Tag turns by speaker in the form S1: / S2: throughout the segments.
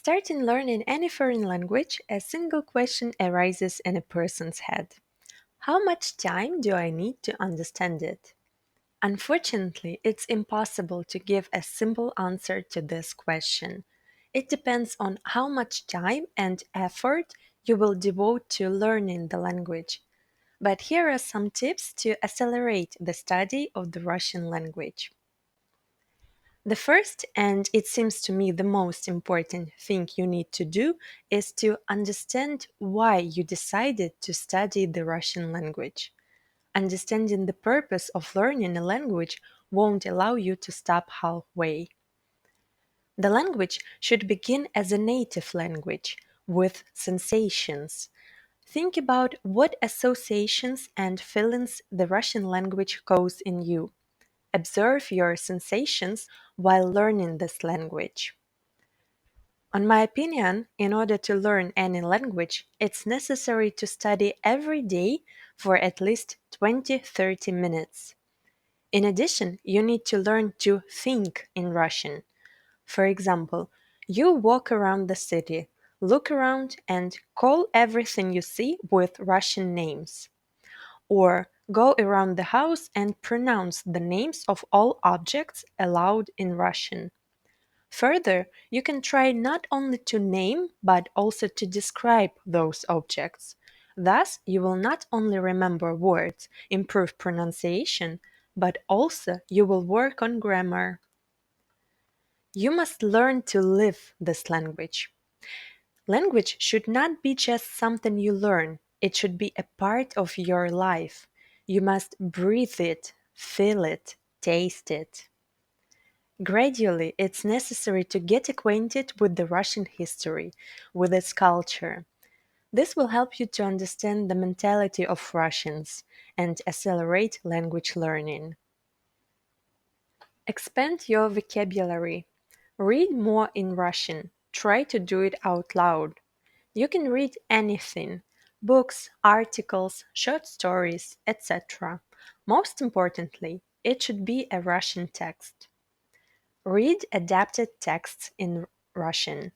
S1: Starting learning any foreign language, a single question arises in a person's head. How much time do I need to understand it? Unfortunately, it's impossible to give a simple answer to this question. It depends on how much time and effort you will devote to learning the language. But here are some tips to accelerate the study of the Russian language. The first, and it seems to me the most important thing you need to do, is to understand why you decided to study the Russian language. Understanding the purpose of learning a language won't allow you to stop halfway. The language should begin as a native language with sensations. Think about what associations and feelings the Russian language cause in you. Observe your sensations while learning this language. On my opinion, in order to learn any language, it's necessary to study every day for at least 20-30 minutes. In addition, you need to learn to think in Russian. For example, you walk around the city, look around and call everything you see with Russian names. Or go around the house and pronounce the names of all objects aloud in Russian. Further, you can try not only to name but also to describe those objects. Thus, you will not only remember words, improve pronunciation, but also you will work on grammar. You must learn to live this language. Language should not be just something you learn, it should be a part of your life. You must breathe it, feel it, taste it. Gradually, it's necessary to get acquainted with the Russian history, with its culture. This will help you to understand the mentality of Russians and accelerate language learning. Expand your vocabulary. Read more in Russian. Try to do it out loud. You can read anything books, articles, short stories, etc. Most importantly, it should be a Russian text. Read adapted texts in Russian.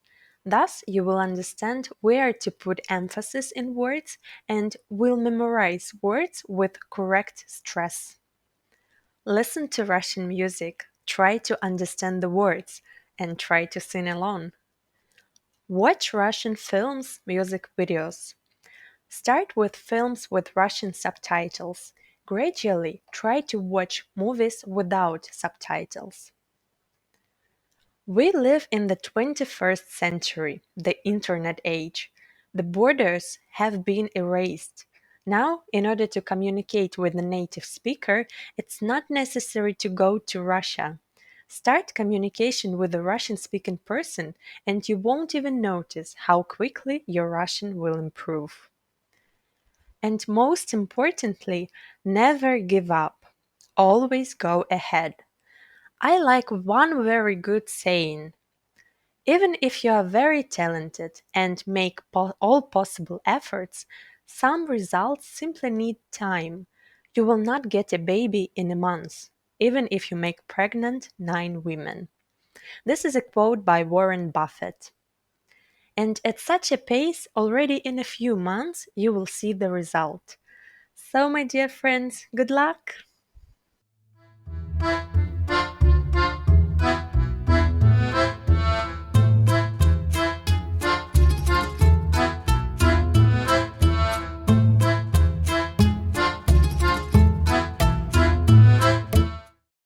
S1: Thus, you will understand where to put emphasis in words and will memorize words with correct stress. Listen to Russian music, try to understand the words, and try to sing along. Watch Russian films, music videos. Start with films with Russian subtitles. Gradually, try to watch movies without subtitles. We live in the 21st century, the internet age. The borders have been erased. Now, in order to communicate with a native speaker, it's not necessary to go to Russia. Start communication with a Russian speaking person, and you won't even notice how quickly your Russian will improve. And most importantly, never give up. Always go ahead. I like one very good saying. Even if you are very talented and make all possible efforts, some results simply need time. You will not get a baby in a month, even if you make pregnant 9 women. This is a quote by Warren Buffett. And at such a pace, already in a few months, you will see the result. So, my dear friends, good luck!